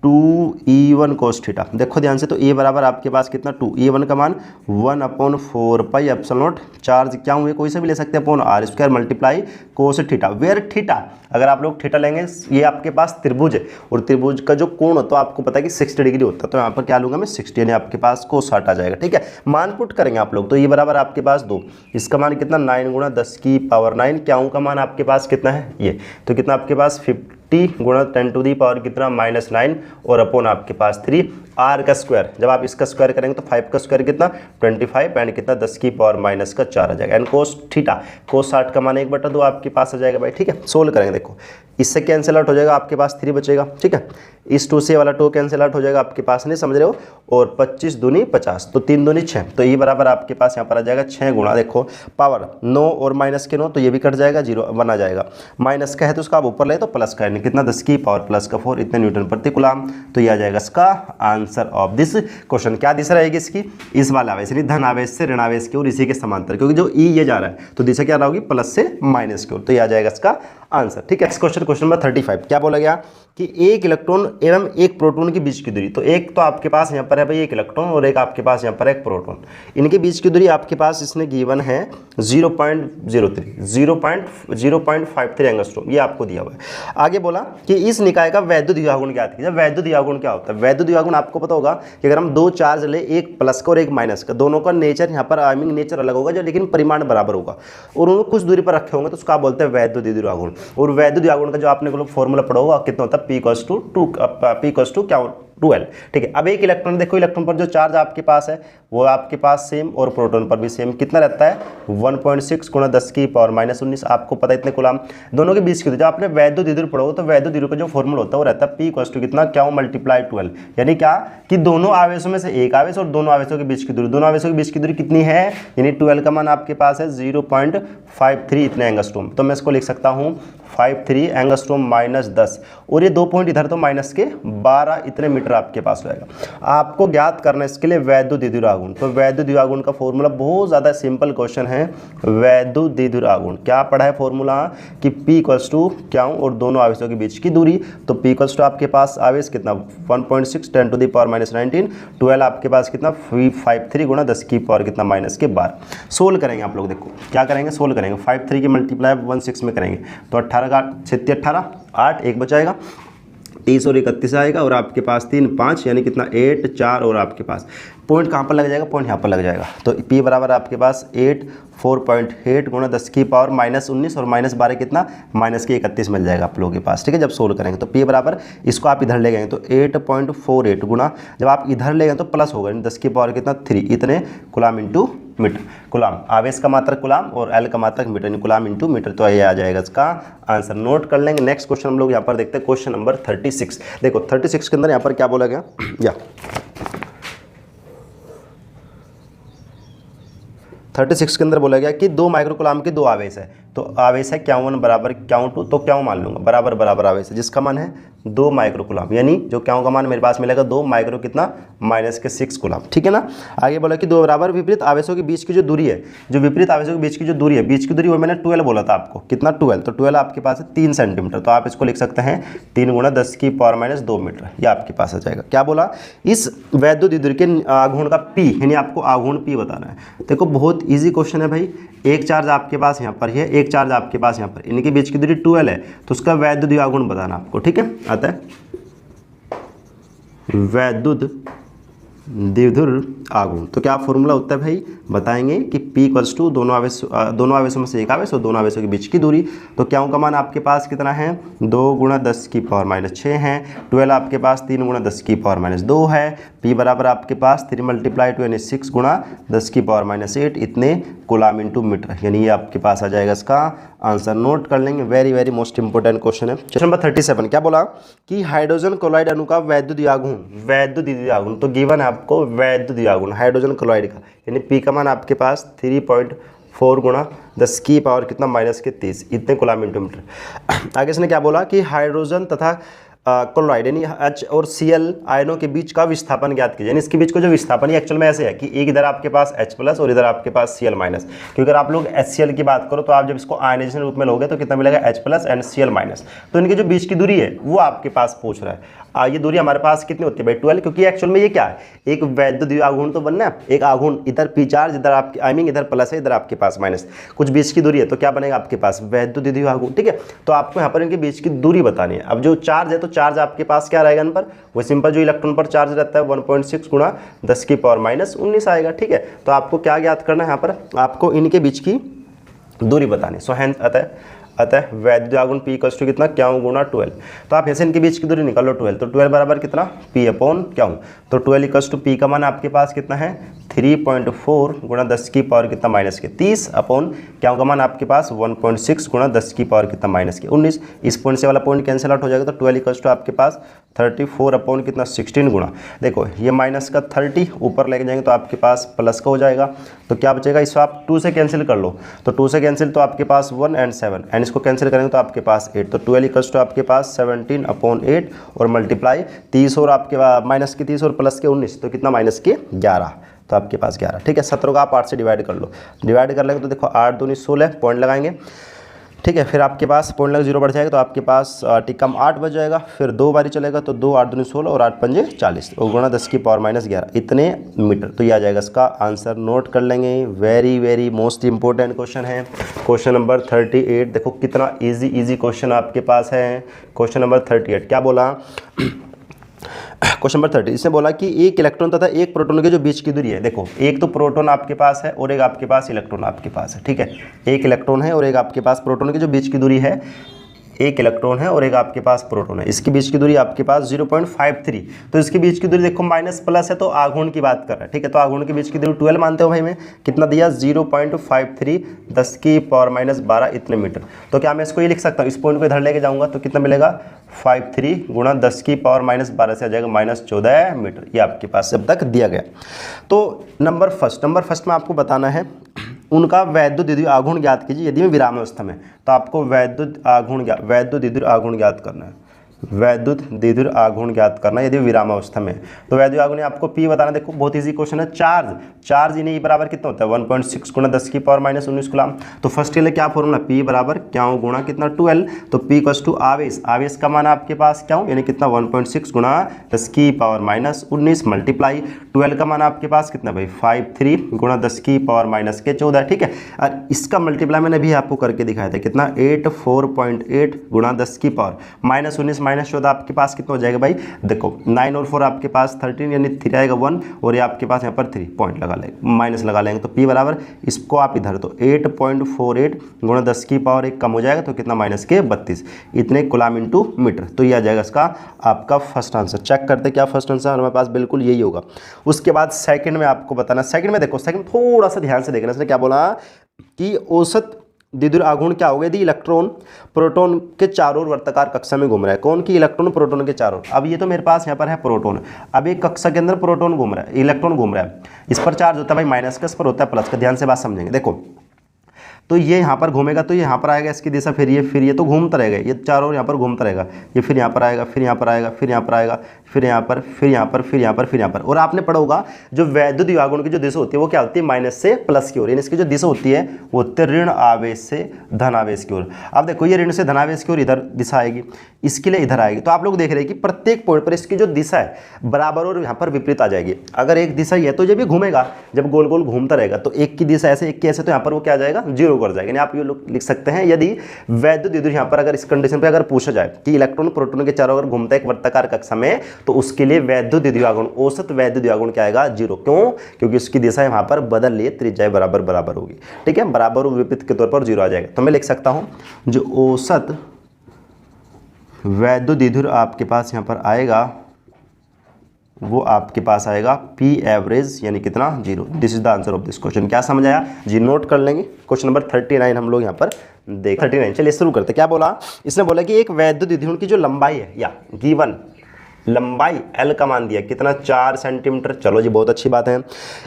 S1: 2E1 कोस थीटा, देखो ध्यान से, तो E बराबर आपके पास कितना 2, E1 का मान 1/4 पाई एप्सिलॉन नॉट, चार्ज क्या हुए कोई से भी ले सकते हैं, upon R square multiply cos theta, where theta, अगर आप लोग थीटा लेंगे, ये आपके पास त्रिभुज है और त्रिभुज का जो कोण होता है आपको पता है कि 60 डिग्री होता है, तो यहाँ पर क्या लूँगा मैं 60, यानी आपके पास कोस 60 आ जाएगा। ठीक है, मान पुट करेंगे आप लोग, तो E बराबर आपके पास 2, इसका मान कितना 9 गुणा 10 की पावर 9, क्या का मान आपके पास कितना है ये, तो कितना आपके पास 50 गुणा 10 टू दी पावर कितना -9 और अपॉन आपके पास 3 आर का स्क्वायर, जब आप इसका स्क्वायर करेंगे तो 5 का स्क्वायर कितना 25 एंड कितना 10 की पावर -4 आ जाएगा, एंड कोस थीटा, कोस 60 का मान 1/2 आपके पास आ जाएगा भाई। ठीक है, सोल्व करेंगे, देखो इससे कैंसिल आउट हो जाएगा, आपके पास 3 बचेगा। ठीक है, इस 2 से वाला 2 कैंसिल आउट हो जाएगा आपके पास, नहीं समझ रहे हो, और 25 दूनी 50, तो 3 दूनी 6, तो ये बराबर आपके पास यहाँ पर आ जाएगा 6 गुणा, देखो पावर 9 और माइनस के 9 तो ये भी कट जाएगा, 0 1 आ जाएगा, माइनस का है तो उसका आप ऊपर ले तो प्लस का है, कितना 10 की पावर प्लस का 4, इतने न्यूटन प्रति कूलम, तो ये आ जाएगा इसका आंसर ऑफ दिस क्वेश्चन। क्या दिशा रहेगी इसकी, इस वाला आवेश यानी धन आवेश से ऋण आवेश की ओर, इसी के समांतर, क्योंकि जो ई ये जा रहा है तो दिशा क्या होगी, प्लस से माइनस की ओर, तो ये आ जाएगा इसका आंसर। ठीक है, नेक्स्ट क्वेश्चन, क्वेश्चन नंबर 35, क्या बोला गया कि एक इलेक्ट्रॉन एवं एक प्रोटॉन के बीच की दूरी, तो एक तो आपके पास यहाँ पर है भाई एक इलेक्ट्रॉन और एक आपके पास यहाँ पर एक प्रोटॉन, इनके बीच की दूरी आपके पास इसने गिवन है 0.53 एंगस्ट्रॉम, ये आपको दिया हुआ है। आगे बोला कि इस निकाय का वैद्युत दिव्यागुण ज्ञात कीजिए। वैद्युत दिव्यागुण क्या होता है, वैद्युत दिव्यागुण आपको पता होगा कि अगर हम 2 चार्ज ले, एक प्लस का और एक माइनस का, दोनों का नेचर यहाँ पर नेचर अलग होगा, जो लेकिन परिमाण बराबर होगा और उनको कुछ दूरी पर रखे होंगे, तो उसको आप बोलते हैं वैद्युत दिव्यागुण। और वैद्युत दिव्यागुण का जो आपने को फॉर्मूला पढ़ा होगा कितना होता है, P = क्या 12। ठीक है, अब एक इलेक्ट्रॉन, देखो इलेक्ट्रॉन पर जो चार्ज आपके पास है वो आपके पास सेम और प्रोटॉन पर भी सेम, कितना रहता है 1.6 गुणा 10 की पावर -19, आपको पता है इतने कूलम, दोनों के बीच की दूरी, जब आपने वैद्युत द्विध्रुव पढ़ोगे तो वैद्युत द्विध्रुव का जो फॉर्मूला होता है वो रहता है P = कितना क्या मल्टीप्लाई 12, यानी क्या कि दोनों आवेशों में से एक आवेश और दोनों आवेशों के बीच की दूरी, दोनों आवेशों के बीच की दूरी कितनी है, यानी 12 का मान आपके पास है 0.53 इतने एंगस्ट्रॉम, तो मैं इसको लिख सकता हूँ 53 एंगस्ट्रॉम -10, और ये 2 पॉइंट इधर तो माइनस के 12 इतने मीटर आपके पास रहेगा। आपको ज्ञात करना है इसके लिए वैद्युत द्विध्रुवागुण, तो वैद्युत द्विध्रुवागुण का फॉर्मूला बहुत ज़्यादा सिंपल क्वेश्चन है। वैद्युत द्विध्रुवागुण क्या पढ़ा है फॉर्मूला कि P = क्या और दोनों आवेशों के बीच की दूरी, तो P = आपके पास आवेश कितना 1.6 10 टू द पावर -19, 12 आपके पास कितना 53 गुणा 10 की पावर कितना -12। सोल्व करेंगे आप लोग, देखो क्या करेंगे, सोल्व करेंगे, 53 की मल्टीप्लाई 16 में करेंगे तो 18 का 18 8 1 बचाएगा, 30 और 31 आएगा और आपके पास 3 5 यानी कितना 8 4 और आपके पास पॉइंट कहाँ पर लग जाएगा, पॉइंट यहाँ पर लग जाएगा, तो P बराबर आपके पास 4.8 गुणा 10 की पावर -19 और -12 कितना -31 मिल जाएगा आप लोगों के पास। ठीक है, जब सोल्व करेंगे तो P बराबर इसको आप इधर ले गए तो 8.48 गुणा, जब आप इधर ले गए तो प्लस होगा 10 की पावर कितना 3, इतने कूलम इंटू मीटर, कूलम आवेश का मात्रक कूलम और एल का मात्रक मीटर, कूलम इंटू मीटर, तो ये आ जाएगा इसका आंसर। नोट कर लेंगे। नेक्स्ट क्वेश्चन हम लोग यहाँ पर देखते हैं, क्वेश्चन नंबर 36। देखो 36 के अंदर यहाँ पर क्या बोला गया, या 36 के अंदर बोला गया कि 2 माइक्रोकूलम के 2 आवेश है, तो आवेश है Q1 बराबर Q2, तो Q मान लूंगा बराबर बराबर आवेश है जिसका मान है 2 माइक्रोकूलम, यानी जो Q का मान मेरे पास मिलेगा 2 माइक्रो कितना -6 कूलम। ठीक है ना, आगे बोला कि 2 बराबर विपरीत आवेशों के बीच की जो दूरी है, जो विपरीत आवेशों के बीच की जो दूरी है, बीच की दूरी वो मैंने 12 बोला था आपको, कितना 12, तो 12 आपके पास है 3 सेंटीमीटर, तो आप इसको लिख सकते हैं 3 गुणा 10 की पावर -2 मीटर, ये आपके पास आ जाएगा। क्या बोला, इस वैद्युत द्विध्रुव के आघूर्ण का P, यानी आपको आघूर्ण P बताना है। देखो बहुत ईजी क्वेश्चन है भाई, एक चार्ज आपके पास यहाँ पर है, एक चार्ज आपके पास यहाँ पर, इनके बीच की दूरी 12 है, तो उसका वैद्युत द्विध्रुव बताना आपको। ठीक है, आता है वैद्युत द्विध्रुव आघूर्ण, तो क्या फॉर्मूला होता है भाई, बताएंगे कि P = दोनों आवेशों में से एक आवेश और दोनों आवेशों के बीच की दूरी, तो क्या का मान आपके पास कितना है 2 गुणा 10 की पावर -6 है, 12 आपके पास 3 गुणा 10 की पावर -2 है, P बराबर आपके पास 3 × 2 यानी 6 गुणा 10 की पावर -8 इतने कूलम इंटू मीटर, यानी ये आपके पास आ जाएगा इसका आंसर। नोट कर लेंगे, very very most important question है। क्वेश्चन नंबर 37 क्या बोला कि हाइड्रोजन क्लोराइड अणु का वैद्युत द्विध्रुव आघूर्ण, तो गिवन है आपको वैद्युत द्विआगुण हाइड्रोजन क्लोराइड का, यानी पी का मान आपके पास 3.4 गुणा 10 की पावर कितना -30 इतने कूलम इंटू मीटर। आगे इसने क्या बोला कि हाइड्रोजन तथा क्लोराइड यानी H और Cl आयनों के बीच का विस्थापन ज्ञात कीजिए। यानी इसके बीच का जो विस्थापन एक्चुअल में ऐसे है कि एक इधर आपके पास H+ और इधर आपके पास Cl-। क्योंकि अगर आप लोग HCl की बात करो तो आप जब इसको आयनाइजेशन रूप में लोगे तो कितना मिलेगा H+ एंड Cl-। तो इनके जो बीच की दूरी है वो आपके पास पूछ रहा है। ये दूरी हमारे पास कितनी होती है भाई 12, क्योंकि एक्चुअल में ये क्या है, एक वैद्युत द्विआघूर्ण तो बनना है, एक आघूर्ण इधर P चार्ज इधर आपके आई मीन इधर प्लस है इधर आपके पास माइनस, कुछ बीच की दूरी है तो क्या बनेगा आपके पास वैद्युत द्विआघूर्ण। ठीक है, तो आपको यहाँ पर इनके बीच की दूरी बतानी है। अब जो चार्ज है तो चार्ज आपके पास क्या रहेगा इन पर, वो सिंपल जो इलेक्ट्रॉन पर चार्ज रहता है 1.6 गुणा 10 की पावर -19 आएगा। ठीक है, तो आपको क्या ज्ञात करना है, यहाँ पर आपको इनके बीच की दूरी बतानी। सो हेंस अतः वैद्युत द्विआघूर्ण P = कितना क्यों गुणा 12। तो आप ऐसे इनके बीच की दूरी निकालो 12, तो 12 बराबर कितना P/क्यों। तो 12 = P का मान आपके पास कितना है 3.4 गुणा 10 की पावर कितना -30 अपॉन क्यों का मान आपके पास 1.6 गुणा 10 की पावर कितना -19। इस पॉइंट से वाला पॉइंट कैंसिल आउट हो जाएगा, तो 12 = आपके पास 34 अपॉन कितना 16 गुणा, देखो ये माइनस का 30 ऊपर लेके जाएंगे तो आपके पास प्लस का हो जाएगा। तो क्या बचेगा, इसको आप 2 से कैंसिल कर लो, तो 2 से कैंसिल तो आपके पास 1 एंड 7 एंड इसको कैंसिल करेंगे तो आपके पास 8। तो 12 = आपके पास 17/8 और मल्टीप्लाई 30 और आपके माइनस के 30 और प्लस के 19 तो कितना -11, तो आपके पास 11। ठीक है, 17 को आप 8 से डिवाइड कर लो, डिवाइड कर लेंगे तो देखो 8 दूनी 16 पॉइंट लगाएंगे। ठीक है, फिर आपके पास पॉइंट लग 0 बढ़ जाएगा तो आपके पास टिकम 8 बच जाएगा। फिर 2 बारी चलेगा तो 2 8 दूनी 16 और 8 पंजे 40 और गुणा 10 की पावर -11 इतने मीटर। तो ये आ जाएगा, इसका आंसर नोट कर लेंगे। Very very most important question है, क्वेश्चन नंबर 38। देखो कितना इजी क्वेश्चन आपके पास है। क्वेश्चन नंबर 38 क्या बोला, क्वेश्चन नंबर 30 इसने बोला कि एक इलेक्ट्रॉन तथा एक प्रोटॉन के जो बीच की दूरी है, देखो एक तो प्रोटॉन आपके पास है और एक आपके पास इलेक्ट्रॉन आपके पास है। ठीक है, एक इलेक्ट्रॉन है और एक आपके पास प्रोटॉन की जो बीच की दूरी है, एक इलेक्ट्रॉन है और एक आपके पास प्रोटॉन है, इसकी बीच की दूरी आपके पास 0.53। तो इसके बीच की दूरी देखो माइनस प्लस है तो आघूर्ण की बात कर रहा है। ठीक है, तो आघूर्ण के बीच की दूरी 12 मानते हो भाई, मैं कितना दिया 0.53 10 की पावर -12 इतने मीटर। तो क्या मैं इसको ये लिख सकता हूँ, इस पॉइंट को इधर लेके जाऊंगा तो कितना मिलेगा 53 गुणा 10 की पावर -12 से आ जाएगा -14 मीटर। ये आपके पास अब तक दिया गया। तो नंबर फर्स्ट में आपको बताना है उनका वैद्युत द्विआघूर्ण ज्ञात कीजिए यदि में विरामावस्था में। तो आपको वैद्युत द्विआघूर्ण ज्ञात करना है, वैद्युत द्विआघूर्ण ज्ञात करना यदि विरामावस्था में। तो वैद्युत द्विआघूर्ण आपको P बताना, देखो बहुत इजी क्वेश्चन है। चार्ज इन्हें E बराबर कितना होता है 1.6 गुणा 10 की पावर -19 कूलम। तो फर्स्ट के लिए क्या फॉर्मूला, P बराबर क्यों गुणा कितना 12। तो P = आवेश का मान आपके पास क्यों यानी कितना 1.6 गुणा 10 की पावर -19 मल्टीप्लाई 12 का मान आपके पास कितना भाई 53 गुणा 10 की पावर -14। ठीक है, और इसका मल्टीप्लाई मैंने भी आपको करके दिखाया था कितना 84.8 गुणा 10 की पावर -19 -14 आपके पास कितना हो जाएगा भाई, देखो 9 और 4 आपके पास 13 यानी 3 आएगा 1 और ये आपके पास यहाँ पर 3 पॉइंट लगा लेंगे माइनस लगा लेंगे। तो P बराबर इसको आप इधर तो 8.48 गुणा 10 की पावर 1 कम हो जाएगा तो कितना -32 इतने कूलम इंटू मीटर। तो ये आ जाएगा इसका आपका फर्स्ट आंसर। चेक करते क्या फर्स्ट आंसर हमारे पास बिल्कुल यही होगा। उसके बाद सेकंड में आपको बताना, सेकंड में देखो सेकंड थोड़ा सा ध्यान से देखना, इसने क्या बोला कि औसत द्विआघूर्ण क्या होगा यदि इलेक्ट्रॉन प्रोटॉन के चारों ओर वर्ताकार कक्षा में घूम रहा है। कौन की, इलेक्ट्रॉन प्रोटॉन के चारों ओर। अब ये तो मेरे पास यहाँ पर है प्रोटॉन, अब एक कक्षा के अंदर प्रोटॉन घूम रहा है, इलेक्ट्रॉन घूम रहा है, इस पर चार्ज होता है भाई माइनस का, इस पर होता है प्लस का। ध्यान से बात समझेंगे, देखो तो ये यहाँ पर घूमेगा तो ये यहाँ पर आएगा इसकी दिशा, फिर ये तो घूमता रहेगा, ये चारों ओर यहाँ पर घूमता रहेगा, ये फिर यहाँ पर आएगा, फिर यहाँ पर आएगा, फिर यहाँ पर आएगा, फिर यहाँ पर, फिर यहाँ पर, फिर यहाँ पर, फिर यहाँ पर। और आपने पढ़ा होगा जो वैद्युत द्विआघूर्ण की जो दिशा होती है वो क्या होती है माइनस से प्लस की ओर, यानी इसकी जो दिशा होती है वो होती है ऋण आवेश से धन आवेश की ओर। अब देखो ये ऋण से धन आवेश की ओर इधर दिशा आएगी, इसके लिए इधर आएगी। तो आप लोग देख रहे हैं कि प्रत्येक पॉइंट पर इसकी जो दिशा है बराबर और यहाँ पर विपरीत आ जाएगी। अगर एक दिशा है तो जब ये घूमेगा, जब गोल गोल घूमता रहेगा तो एक की दिशा ऐसे एक की ऐसे, तो यहाँ पर वो क्या आ जाएगा 0 कर जाएगा। यानी आप ये लिख सकते हैं यदि वैद्युत द्विध्रुव यहाँ पर अगर इस कंडीशन पे अगर पूछा जाए कि इलेक्ट्रॉन प्रोटॉन के चारों ओर घूमता है एक वर्ताकार कक्षा में, तो उसके लिए वैद्युत द्विआघूर्ण औसत वैद्युत द्विआघूर्ण क्या आएगा 0। क्यों, क्योंकि उसकी दिशा वहां पर बदल लिए त्रिज्या बराबर होगी। ठीक है, बराबर और विपरीत के तौर पर 0 आ जाएगा। तो मैं लिख सकता हूं जो औसत वैद्युत द्विध्रुव आपके पास यहाँ पर आएगा वो आपके पास आएगा P एवरेज यानी कितना 0। This is the answer of this question. क्या समझ आया जी, नोट कर लेंगे। क्वेश्चन नंबर 39 हम लोग यहाँ पर देख 39। चलिए शुरू करते। क्या बोला, इसने बोला कि एक वैद्युत द्विध्रुव की जो लंबाई है या गिवन लंबाई L का मान दिया कितना 4 सेंटीमीटर। चलो जी बहुत अच्छी बात है।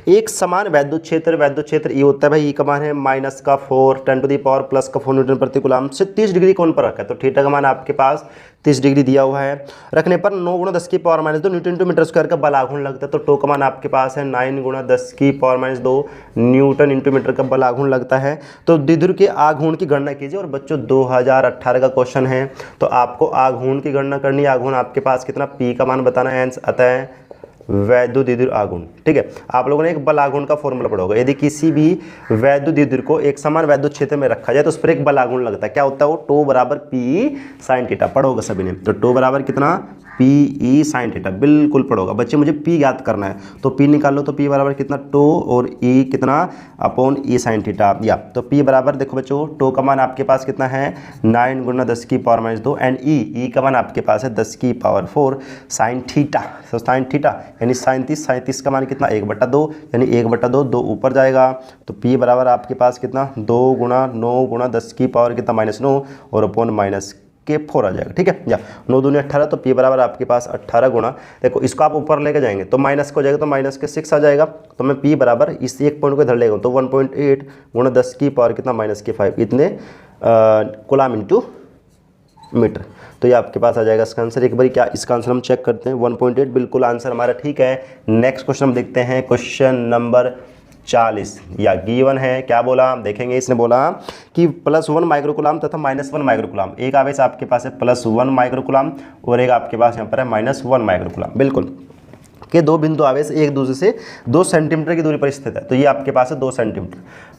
S1: एक समान वैद्युत क्षेत्र ये होता है भाई, E का मान है -4 10⁻+ का 4 न्यूटन प्रति कूलम से 30 डिग्री कोण पर रखा है। तो थीटा का मान आपके पास 30 डिग्री दिया हुआ है। रखने पर 9 × 10⁻² न्यूटन टू मीटर स्क्वायर का बल आघूर्ण लगता है। तो टो का मान आपके पास है 9 × 10⁻² न्यूटन इंटू मीटर का बल आघूर्ण लगता है। तो द्विध्रुव के आघूर्ण की गणना कीजिए। और बच्चों 2018 का क्वेश्चन है, तो आपको आघूर्ण की गणना करनी है। आघूर्ण आपके पास कितना, पी का मान बताना है, आता है वैद्युत द्विध्रुव आघूर्ण। ठीक है, आप लोगों ने एक बल आघूर्ण का फॉर्मूला पढ़ा होगा। यदि किसी भी वैद्युत द्विध्रुव को एक समान वैद्युत क्षेत्र में रखा जाए तो उस पर एक बल आघूर्ण लगता है। क्या होता है वो, टो बराबर पी साइन थीटा। पढ़ोगे सभी ने, तो टो बराबर कितना, पी साइन थीटा, बिल्कुल पढ़ोगा बच्चे। मुझे पी ज्ञात करना है तो पी निकाल लो। तो पी बराबर कितना, टो और ई कितना अपॉन ई साइन थीटा। या तो पी बराबर देखो बच्चों, टो का मान आपके पास कितना है 9 × 10⁻² एंड ई का मान आपके पास है 10⁻4 साइन थीटा। तो साइन थीटा यानी 37 का मान कितना 1/2 यानी 1/2 2 ऊपर जाएगा। तो पी बराबर आपके पास कितना 2 × 9 × 10 की पावर कितना -9 और अपॉन -4 आ जाएगा। ठीक है, या 9 दूनी 18, तो पी बराबर आपके पास 18 गुणा, देखो इसको आप ऊपर लेके जाएंगे तो माइनस को हो जाएगा, तो -6 आ जाएगा। तो मैं पी बराबर इस एक पॉइंट को इधर लेगा तो 1.8 × 10 की पावर कितना -5 इतने कूलम इंटू मीटर। तो ये आपके पास आ जाएगा इसका आंसर। एक बार क्या इसका आंसर हम चेक करते हैं, 1.8 बिल्कुल आंसर हमारा ठीक है। नेक्स्ट क्वेश्चन हम देखते हैं, क्वेश्चन नंबर 40 या गिवन है। क्या बोला देखेंगे, इसने बोला कि +1 माइक्रोकूलम तथा -1 माइक्रोकूलम। एक आवेश आपके पास है +1 माइक्रोकूलम और एक आपके पास यहाँ पर है -1 माइक्रोकूलम। बिल्कुल के दो बिंदु आवेश एक दूसरे से 2 सेंटीमीटर की दूरी पर स्थित है। तो ये आपके पास है 2 सेंटीमीटर,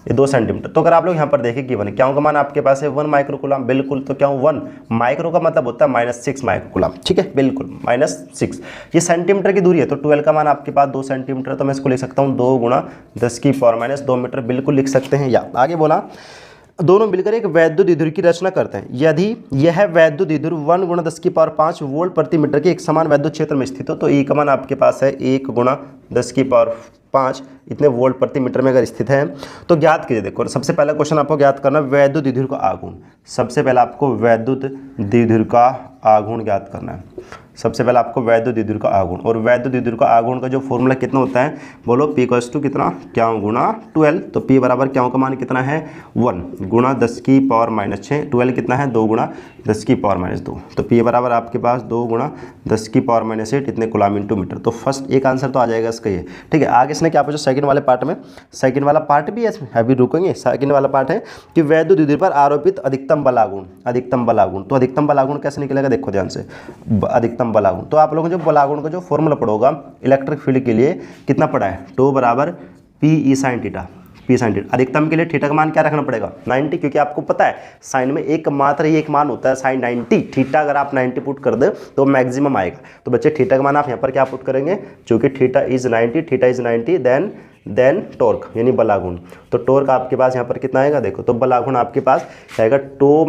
S1: ये 2 सेंटीमीटर। तो अगर आप लोग यहाँ पर देखें गिवन है, क्या का मान आपके पास है 1 माइक्रोकूलम। बिल्कुल, तो क्या 1 माइक्रो का मतलब होता है -6 माइक्रोकूलम। ठीक है, बिल्कुल -6। ये सेंटीमीटर की दूरी है तो 12 का मान आपके पास 2 सेंटीमीटर। तो मैं इसको लिख सकता हूँ 2 × 10⁻² मीटर। बिल्कुल लिख सकते हैं। या आगे बोला दोनों मिलकर एक वैद्युत द्विध्रुव की रचना करते हैं। यदि यह वैद्युत द्विध्रुव 1 × 10⁵ वोल्ट प्रति मीटर के एक समान वैद्युत क्षेत्र में स्थित हो तो ई का मान आपके पास है 1 × 10⁵ इतने वोल्ट प्रति मीटर में अगर स्थित है तो ज्ञात कीजिए। देखो सबसे पहला क्वेश्चन आपको ज्ञात करना वैद्युत द्विध्रुव का आघूर्ण। सबसे पहले आपको वैद्युत द्विध्रुव का आघूर्ण ज्ञात करना है। सबसे पहले आपको वैद्युत द्विध्रुव का आघूर्ण, और वैद्युत द्विध्रुव का आघूर्ण का जो फॉर्मूला कितना होता है बोलो, P = कितना, क्या गुणा 12। तो P बराबर क्या का मान कितना है 1 × 10⁻6। 12 कितना है 2 × 10⁻²। तो P बराबर आपके पास 2 × 10⁻8 इतने कूलम इंटू मीटर। तो फर्स्ट एक आंसर तो आ जाएगा इसका ये। ठीक है, आगे इसने क्या पूछा सेकंड वाले पार्ट में, सेकंड वाला पार्ट भी है अभी रुकेंगे। सेकंड वाला पार्ट है कि वैद्युत द्विध्रुव पर आरोपित अधिकतम बल आघूर्ण। अधिकतम बल आघूर्ण, तो अधिकतम बल आघूर्ण कैसे निकलेगा देखो ध्यान से। अधिकतम बल आघूर्ण, तो आप लोगों ने जो बल आघूर्ण का जो फॉर्मूला पढ़ोगा इलेक्ट्रिक फील्ड के लिए कितना पड़ा है, टो बराबर P sine theta. P sine theta अधिकतम के लिए थीटा का मान क्या रखना पड़ेगा 90, क्योंकि आपको पता है साइन में एक मात्र ही एक मान होता है साइन 90। थीटा अगर आप 90 पुट कर दे तो मैक्सिमम आएगा। तो बच्चे थीटा का मान आप यहाँ पर क्या पुट करेंगे, चूंकि थीटा इज 90 देन टॉर्क यानी बल आघूर्ण। तो टॉर्क आपके पास यहाँ पर कितना आएगा देखो, तो बल आघूर्ण आपके पास आएगा टो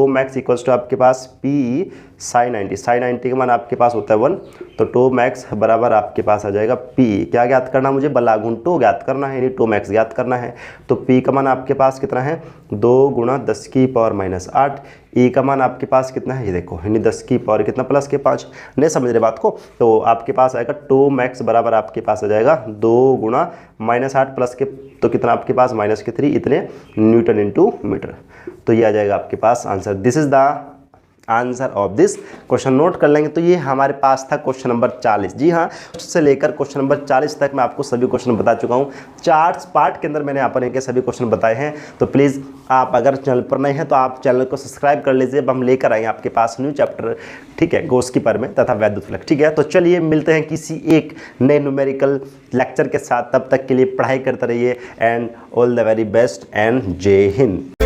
S1: मैक्स इक्वल्स टू आपके पास पी साइन 90। साइन 90 का मान आपके पास होता है 1, तो टो मैक्स बराबर आपके पास आ जाएगा पी। क्या ज्ञात करना मुझे, बल आघूर्ण टो ज्ञात करना है यानी टो मैक्स ज्ञात करना है। तो पी का मान आपके पास कितना है 2 × 10⁻8। ई का मान आपके पास कितना है ये देखो यानी 10 की पावर कितना +5। नहीं समझ रहे बात को, तो आपके पास आएगा टो मैक्स बराबर आपके पास आ जाएगा 2 × -8 प्लस के तो कितना आपके पास -3 इतने न्यूटन इंटू मीटर। तो ये आ जाएगा आपके पास answer. This is the answer of this question. Note कर लेंगे। तो ये हमारे पास था क्वेश्चन नंबर 40। जी हाँ, उससे लेकर क्वेश्चन नंबर 40 तक मैं आपको सभी क्वेश्चन बता चुका हूँ। चार्ट्स पार्ट के अंदर मैंने यहाँ पर इनके सभी क्वेश्चन बताए हैं। तो प्लीज़ आप अगर चैनल पर नए हैं तो आप चैनल को सब्सक्राइब कर लीजिए। अब हम लेकर आएंगे आपके पास न्यू चैप्टर, ठीक है, गॉस-कीपर में तथा वैद्युत फ्लक्स। ठीक है, तो चलिए मिलते हैं किसी एक नए न्यूमेरिकल लेक्चर के साथ। तब तक के लिए पढ़ाई करते रहिए and all the very best and जय हिंद।